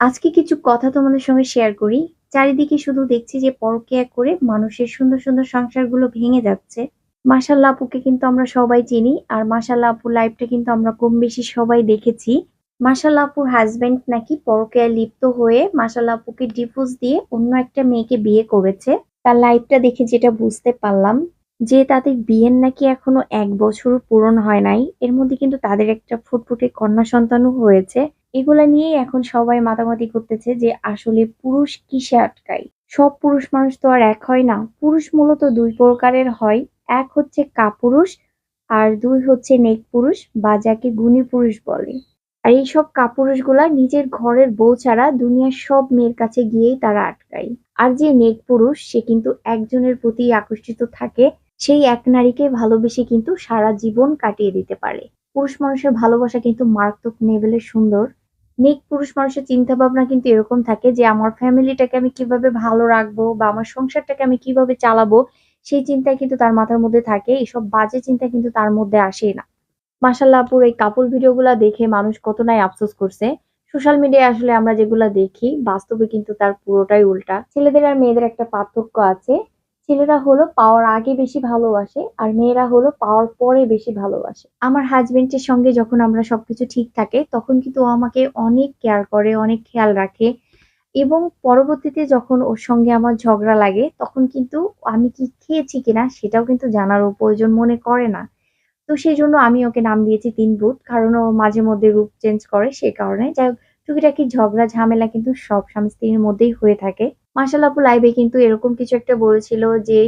আজকে কিছু কথা তোমাদের সঙ্গে শেয়ার করি। চারিদিকে শুধু দেখছি যে পরকীয়া করে মানুষের সুন্দর, সুন্দর সংসারগুলো ভেঙে যাচ্ছে। মাশাআল্লাহ আপুকে কিন্তু আমরা সবাই চিনি। আর মাশাআল্লাহ আপুর লাইফটা কিন্তু আমরা কম বেশি সবাই দেখেছি। মাশাআল্লাহ আপুর হাসব্যান্ড নাকি পরকীয়ায় লিপ্ত হয়ে মাশাআল্লাহ আপুকে ডিভোর্স দিয়ে অন্য একটা মেয়েকে বিয়ে করেছে। তার লাইফটা দেখে যেটা বুঝতে পারলাম যে তাদের বিয়ের নাকি এখনো ১ বছরও পূরণ হয় নাই। এর মধ্যে কিন্তু তাদের একটা ফুটফুটে কন্যা সন্তানও হয়েছে। এগুলা নিয়েই এখন সবাই মাতামাতি করতেছে যে আসলে পুরুষ কিসে আটকায়। সব পুরুষ মানুষ তো আর এক হয় না। পুরুষ মূলত ২ প্রকারের হয়। এক হচ্ছে কাপুরুষ আর ২ হচ্ছে নেক পুরুষ বা যাকে গুণী পুরুষ বলে। আর এইসব কাপুরুষগুলা নিজের ঘরের বউ ছাড়া দুনিয়ার সব মেয়ের কাছে গিয়েই তারা আটকায়। আর যে নেক পুরুষ সে কিন্তু একজনের প্রতি আকর্ষিত থাকে, সেই এক নারীকে ভালোবেসে কিন্তু সারা জীবন কাটিয়ে দিতে পারে। পুরুষ মানুষের ভালোবাসা কিন্তু মারাত্মক লেভেলের সুন্দর। নেক পুরুষ মানুষের চিন্তা ভাবনা কিন্তু এরকম থাকে যে আমার ফ্যামিলিটাকে আমি কিভাবে ভালো রাখবো বা আমার সংসারটাকে আমি কিভাবে চালাবো, সেই চিন্তাই কিন্তু তার মাথার মধ্যে থাকে। এসব বাজে চিন্তা কিন্তু তার মধ্যে আসেই না। মাশাআল্লাহ আপুর এই কাপল ভিডিওগুলা দেখে মানুষ কত নাই আফসোস করছে। সোশ্যাল মিডিয়ায় আসলে আমরা যেগুলা দেখি বাস্তবে কিন্তু তার পুরোটাই উল্টা। ছেলেদের আর মেয়েদের একটা পার্থক্য আছে। ছেলেরা হলো পাওয়ার আগে বেশি ভালোবাসে আর মেয়েরা হলো পাওয়ার পরে বেশি ভালোবাসে। আমার হাসবেন্ডের সঙ্গে যখন আমরা সবকিছু ঠিক থাকে তখন কিন্তু ও আমাকে অনেক কেয়ার করে, অনেক খেয়াল রাখে এবং পরবর্তীতে যখন ওর সঙ্গে আমার ঝগড়া লাগে তখন কিন্তু আমি কি খেয়েছি কিনা সেটাও কিন্তু জানারও প্রয়োজন মনে করে না। তো সেজন্য আমি ওকে নাম দিয়েছি ৩ ভূত। কারণ ও মাঝে মধ্যে রূপ চেঞ্জ করে সে কারণে। যাই হোক, টুকিটাকি ঝগড়া ঝামেলা কিন্তু সব স্বামী-স্ত্রীর মধ্যেই হয়ে থাকে। মাশাআল্লাহ আপু লাইভে কিন্তু এরকম কিছু একটা বলেছিল যে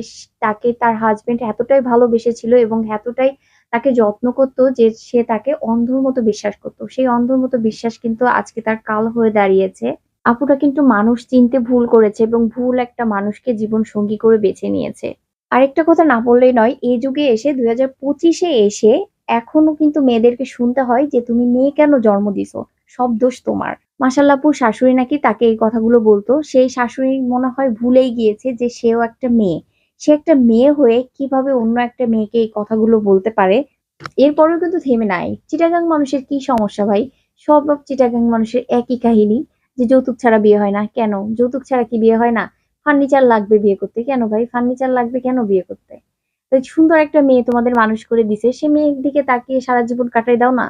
তাকে তার হাসব্যান্ড এতটাই ভালোবেসেছিল এবং এতটাই তাকে যত্ন করত যে সে তাকে অন্ধর মতো বিশ্বাস করত। সেই অন্ধর মতো বিশ্বাস কিন্তু আজকে তার কাল হয়ে দাঁড়িয়েছে। আপুটা কিন্তু মানুষ চিনতে ভুল করেছে এবং ভুল একটা মানুষকে জীবন সঙ্গী করে বেছে নিয়েছে। আরেকটা কথা না বললেই নয়, এই যুগে এসে ২০২৫ এ এসে এখনো কিন্তু মেয়েদেরকে শুনতে হয় যে, "তুমি মেয়ে কেন জন্ম দিছো? সব দোষ তোমার।" মাশাআল্লাহ আপুর শাশুড়ি নাকি তাকে এই কথাগুলো বলতো। সেই শাশুড়ি মনে হয় ভুলেই গিয়েছে যে সেও একটা মেয়ে। সে একটা মেয়ে হয়ে কিভাবে অন্য একটা মেয়েকে এই কথাগুলো বলতে পারে। এরপরেও কিন্তু থেমে নাই। চিটাগাং মানুষের কি সমস্যা ভাই? সব চিটাগাং মানুষের একই কাহিনী যে যৌতুক ছাড়া বিয়ে হয় না। কেন? যৌতুক ছাড়া কি বিয়ে হয় না? ফার্নিচার লাগবে বিয়ে করতে। কেন ভাই? ফার্নিচার লাগবে কেন বিয়ে করতে? তো সুন্দর একটা মেয়ে তোমাদের মানুষ করে দিছে। সে মেয়ের দিকে তাকিয়ে সারা জীবন কাটায় দাও না?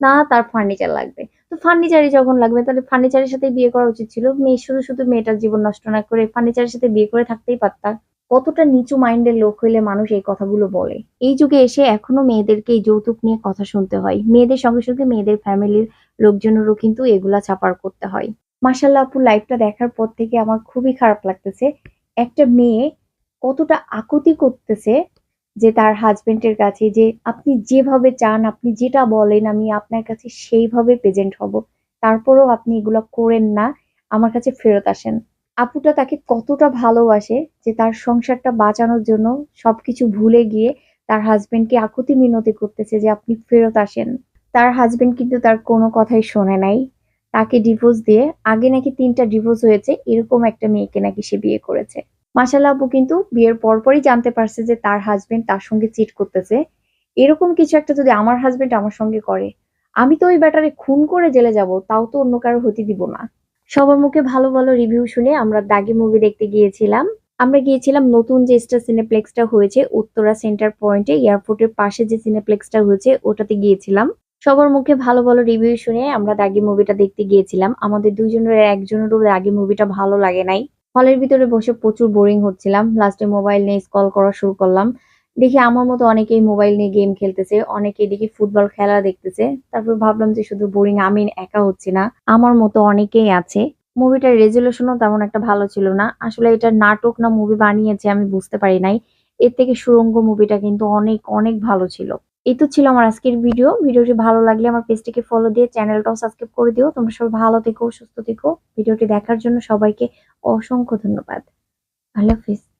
না তার ফার্নিচার লাগবে। তো ফার্নিচারই যখন লাগবে তাহলে ফার্নিচারের সাথেই বিয়ে করা উচিত ছিল। মেয়ে শুধু, শুধু মেয়েটার জীবন নষ্ট না করে ফার্নিচারের সাথে বিয়ে করে থাকতেই পারতা। কতটা নিচু মাইন্ডের লোক হইলে মানুষ এই কথাগুলো বলে। এই যুগে এসে এখনো মেয়েদেরকে এই যৌতুক নিয়ে কথা শুনতে হয়। মেয়েদের সঙ্গে, সঙ্গে মেয়েদের ফ্যামিলির লোকজনেরও কিন্তু এগুলা ছাপার করতে হয়। মাশাআল্লাহ আপুর লাইফটা দেখার পর থেকে আমার খুবই খারাপ লাগতেছে। একটা মেয়ে কতটা আকুতি করতেছে যে তার হাসব্যান্ডের কাছে যে, "আপনি যেভাবে চান, আপনি যেটা বলেন আমি আপনার কাছে সেইভাবে প্রেজেন্ট হব। তারপরেও আপনি এগুলা করেন না। আমার কাছে ফেরত আসেন।" আপুটা তাকে কতটা ভালোবাসে যে তার সংসারটা বাঁচানোর জন্য সবকিছু ভুলে গিয়ে তার হাসব্যান্ডকে আকুতি মিনতি করতেছে যে, "আপনি ফেরত আসেন।" তার হাসব্যান্ড কিন্তু তার কোনো কথাই শোনে নাই। তাকে ডিভোর্স দিয়ে আগে নাকি ৩ টা ডিভোর্স হয়েছে, এরকম একটা মেয়েকে নাকি সে বিয়ে করেছে। মাশাআল্লাহ আপু কিন্তু বিয়ের পরপরই জানতে পারছে যে তার হাসব্যান্ড তার সঙ্গে চিট করতেছে। এরকম কিছু একটা যদি আমার হাসব্যান্ড আমার সঙ্গে করে, আমি তো ওই ব্যাটারে খুন করে জেলে যাব, তাও তো অন্য কারো হতে দিব না। সবার মুখে ভালো, ভালো রিভিউ শুনে আমরা দাগি মুভি দেখতে গিয়েছিলাম। আমরা গিয়েছিলাম নতুন যে স্টার সিনেপ্লেক্সটা হয়েছে উত্তরা সেন্টার পয়েন্টে এয়ারপোর্টের পাশে যে সিনেপ্লেক্সটা হয়েছে ওটাতে গিয়েছিলাম। সবার মুখে ভালো, ভালো রিভিউ শুনে আমরা দাগি মুভিটা দেখতে গিয়েছিলাম। আমাদের ২ জনের একজনেরও দাগি মুভিটা ভালো লাগে নাই। হলের ভিতরে বসে প্রচুর বোরিং হচ্ছিলাম। লাস্টে মোবাইল নিয়ে স্ক্রল করা শুরু করলাম। দেখি আমার মতো অনেকেই মোবাইল নিয়ে গেম খেলতেছে, অনেকেই দেখি ফুটবল খেলা দেখতেছে। তারপর ভাবলাম যে শুধু বোরিং আমি একা হচ্ছি না। আমার মতো অনেকেই আছে। মুভিটার রেজোলিউশনও তেমন একটা ভালো ছিল না। আসলে এটা নাটক না মুভি বানিয়েছে আমি বুঝতে পারি নাই। এর থেকে সুড়ঙ্গ মুভিটা কিন্তু অনেক, অনেক ভালো ছিল। এই তো ছিল আমার আজকের ভিডিও। ভিডিওটি ভালো লাগলে আমার পেজটিকে ফলো দিয়ে চ্যানেলটাও সাবস্ক্রাইব করে দিও। তোমরা সবাই ভালো থেকো, সুস্থ থেকো। ভিডিওটি দেখার জন্য সবাইকে অসংখ্য ধন্যবাদ। আল্লাহ হাফেজ।